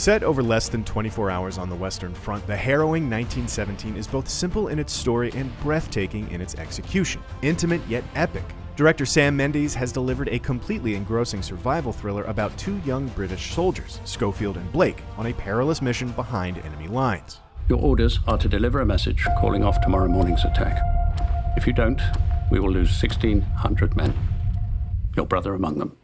Set over less than 24 hours on the Western Front, the harrowing 1917 is both simple in its story and breathtaking in its execution. Intimate yet epic. Director Sam Mendes has delivered a completely engrossing survival thriller about two young British soldiers, Schofield and Blake, on a perilous mission behind enemy lines. Your orders are to deliver a message calling off tomorrow morning's attack. If you don't, we will lose 1,600 men. Your brother among them.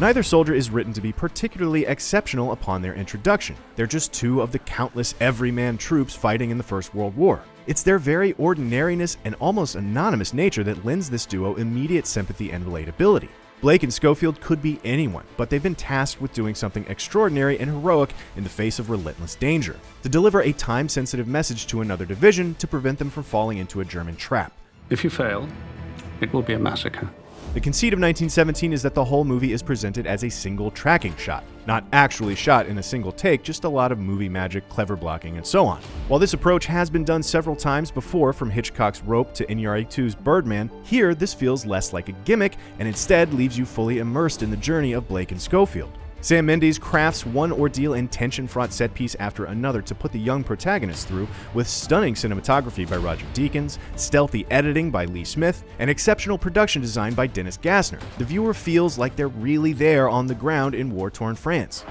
Neither soldier is written to be particularly exceptional upon their introduction. They're just two of the countless everyman troops fighting in the First World War. It's their very ordinariness and almost anonymous nature that lends this duo immediate sympathy and relatability. Blake and Schofield could be anyone, but they've been tasked with doing something extraordinary and heroic in the face of relentless danger, to deliver a time-sensitive message to another division to prevent them from falling into a German trap. If you fail, it will be a massacre. The conceit of 1917 is that the whole movie is presented as a single tracking shot. Not actually shot in a single take, just a lot of movie magic, clever blocking, and so on. While this approach has been done several times before, from Hitchcock's Rope to Iñárritu's Birdman, here this feels less like a gimmick and instead leaves you fully immersed in the journey of Blake and Schofield. Sam Mendes crafts one ordeal and tension-fraught set piece after another to put the young protagonists through, with stunning cinematography by Roger Deakins, stealthy editing by Lee Smith, and exceptional production design by Dennis Gassner. The viewer feels like they're really there on the ground in war-torn France.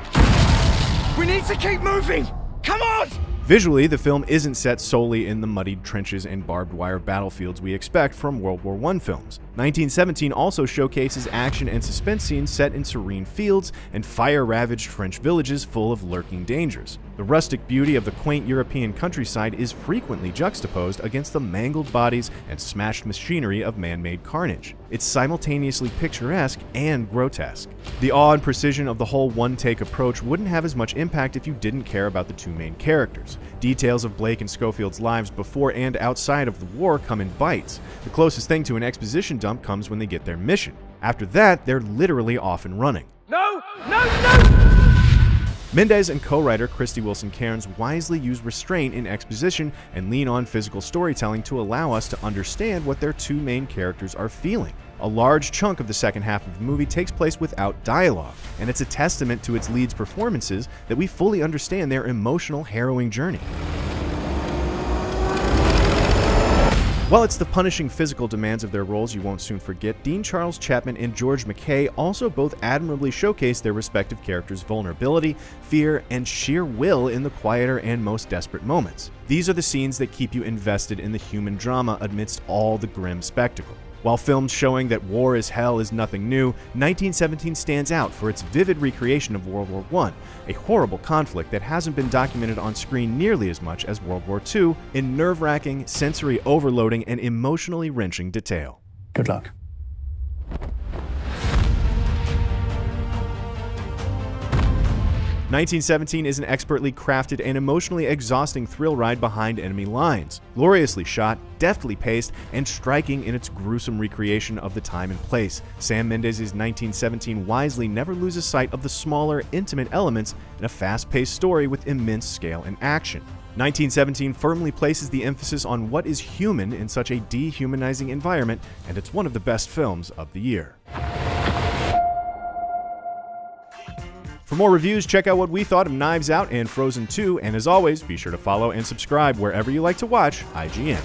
We need to keep moving! Come on! Visually, the film isn't set solely in the muddied trenches and barbed wire battlefields we expect from World War I films. 1917 also showcases action and suspense scenes set in serene fields and fire-ravaged French villages full of lurking dangers. The rustic beauty of the quaint European countryside is frequently juxtaposed against the mangled bodies and smashed machinery of man-made carnage. It's simultaneously picturesque and grotesque. The awe and precision of the whole one-take approach wouldn't have as much impact if you didn't care about the two main characters. Details of Blake and Schofield's lives before and outside of the war come in bites. The closest thing to an exposition dump comes when they get their mission. After that, they're literally off and running. No! No! No! Mendes and co-writer Krysty Wilson-Cairns wisely use restraint in exposition and lean on physical storytelling to allow us to understand what their two main characters are feeling. A large chunk of the second half of the movie takes place without dialogue, and it's a testament to its leads' performances that we fully understand their emotional, harrowing journey. While it's the punishing physical demands of their roles you won't soon forget, Dean Charles Chapman and George McKay also both admirably showcase their respective characters' vulnerability, fear, and sheer will in the quieter and most desperate moments. These are the scenes that keep you invested in the human drama amidst all the grim spectacle. While films showing that war is hell is nothing new, 1917 stands out for its vivid recreation of World War I, a horrible conflict that hasn't been documented on screen nearly as much as World War II in nerve-wracking, sensory overloading, and emotionally wrenching detail. Good luck. 1917 is an expertly crafted and emotionally exhausting thrill ride behind enemy lines. Gloriously shot, deftly paced, and striking in its gruesome recreation of the time and place, Sam Mendes' 1917 wisely never loses sight of the smaller, intimate elements in a fast-paced story with immense scale and action. 1917 firmly places the emphasis on what is human in such a dehumanizing environment, and it's one of the best films of the year. For more reviews, check out what we thought of Knives Out and Frozen 2, and as always, be sure to follow and subscribe wherever you like to watch IGN.